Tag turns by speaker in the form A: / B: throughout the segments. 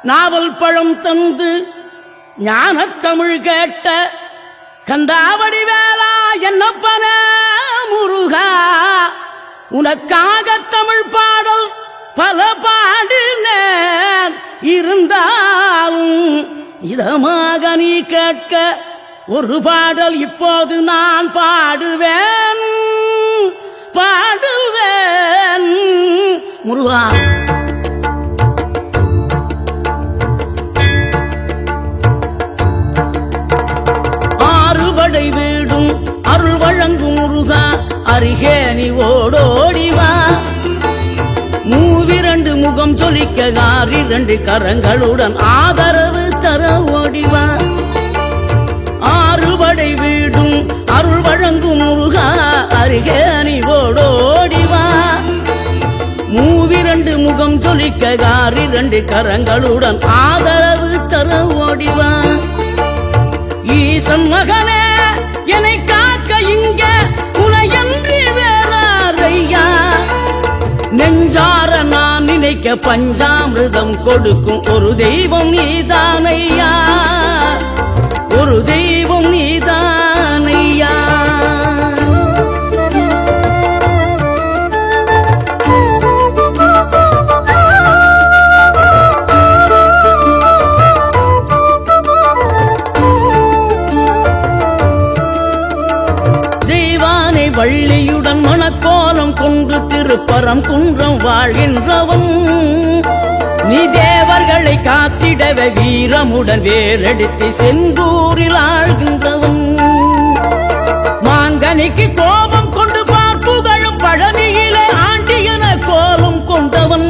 A: நாவல் பழம் தந்து ஞானத்தமிழ் கேட்ட கந்தாவடி வேளா என்னப்பன முருகா, உனக்காக தமிழ் பாடல் பல பாடினேன், இருந்தாலும் இதமாக நீ கேட்க ஒரு பாடல் இப்போது நான் பாடுவேன் பாடுவேன் முருகா. ஆறுபடை வீடும் அருள் வழங்கும் முருகா, அருகே நீ ஓடோடிவா. மூவிரண்டு முகம் சொலிக்க ஆறிரண்டு கரங்களுடன் ஆதரவு தர ஓடிவா. ஆறுபடை வீடும் அருள் வழங்கும் முருகா, அருகே நீ ஓடோடிவா. மூவிரண்டு முகம் சொலிக்க ஆறிரண்டு கரங்களுடன் ஆதரவு தர ஓடிவா. ஈசன் மகனே என்னை காக்க இங்க உனையன்றி வேறாரையா, நெஞ்சார நான் நினைக்க பஞ்சாமிர்தம் கொடுக்கும் ஒரு தெய்வம் நீதானையா, ஒரு தெய்வம் நீதானையா. தெய்வானை வள்ளியுடன் மணக்கோலம் கொண்டு திருப்பரம் குன்றம் வாழ்கின்றவன், நீ தேவர்களை காத்திடவே வீரமுடன் வேறெடுத்து செந்தூரில் ஆழ்கின்றவன். மாங்கனிக்கு கோபம் கொண்டு பார்ப்புகழும் பழனியிலே ஆண்டியன கோலம் கொண்டவன்,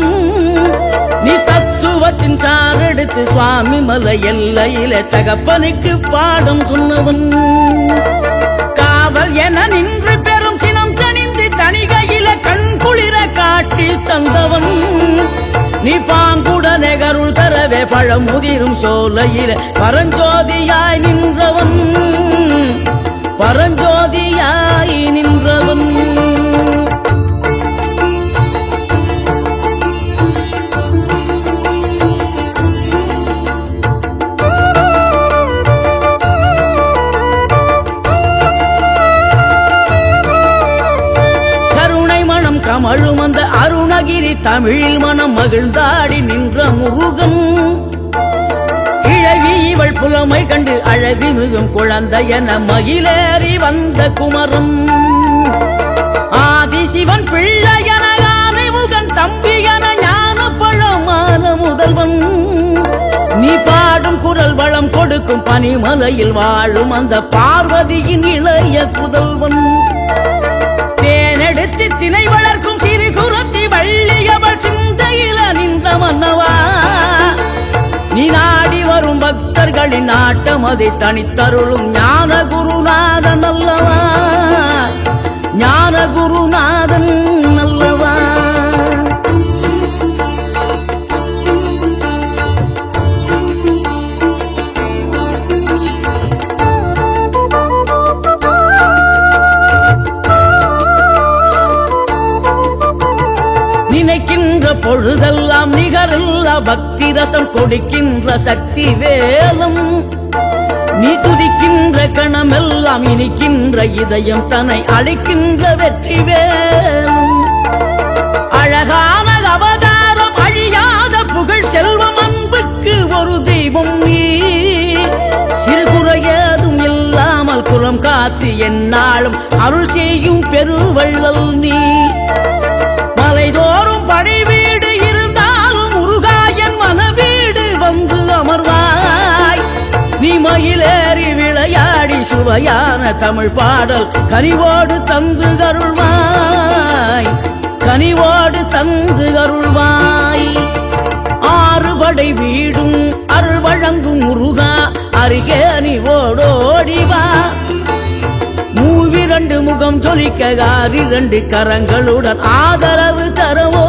A: நீ தத்துவத்தின் சாரெடுத்து சுவாமி மலை எல்லையிலே தகப்பனுக்கு பாடம் சொன்னவன். காவல் என நின்று பெரும் சினம் தணிந்து தணிகையில கண் குளிர காட்சி தந்தவன், நீ பாங்குடனே கருள் தரவே பழமுதிரும் சோலையில பரஞ்சோதியாய் நின்றவன், பரஞ்சோதியாய் நின்றவன். கமழும் அந்த அருணகிரி தமிழில் மனம் மகிழ்ந்தாடி நின்ற முருகன், கிழவி இவள் புலமை கண்டு அழகு மிகும் குழந்தை என மகிழேறி வந்த குமரன். ஆதிசிவன் பிள்ளை என ஆனைமுகன் தம்பி என ஞான பழமான முதல்வன், நீ பாடும் குரல் வளம் கொடுக்கும் பனிமலையில் வாழும் அந்த பார்வதியின் இளைய புதல்வன். தேனெடுத்து திணை வளர்க்கும் சிறு குரத்தி வள்ளியவள் சிந்தையில நின்ற மன்னவா, நீ நாடி வரும் பக்தர்களின் நாட்டம் அதை தனித்தருளும் ஞான குருநாதன் அல்லவா, ஞான குருநாதன் அல்லவா. நினைக்கின்ற பொழுதெல்லாம் நிகரில்லா பக்தி ரசம் கொடுக்கின்ற சக்தி வேலம், நீ துதிக்கின்ற கணமெல்லாம் இனிக்கின்ற இதயம் தன்னை அழைக்கின்ற வெற்றி வேலும். அழகான அவதாரம் அழியாத புகழ் செல்வம் அன்புக்கு ஒரு தெய்வம் நீ, சிறுகுறையதும் இல்லாமல் குலம் காத்து எந்நாளும் அருள் செய்யும் பெருவள்ளல் நீ. மலை தோறும் படை வீடு இருந்தாலும் முருகாயன் மனவீடு வந்து அமர்வாய், நீ மயிலேறி விளையாடி சுவையான தமிழ் பாடல் கனிவோடு தந்து அருள்வாய், கனிவோடு தந்து அருள்வாய். ஆறுபடை வீடும் அருள் வழங்கும் முருகா, அருகே நீ ஓடோடிவா. மூவிரண்டு முகம் சொலிக்க ஆறிரண்டு கரங்களுடன் ஆதரவு தரவோ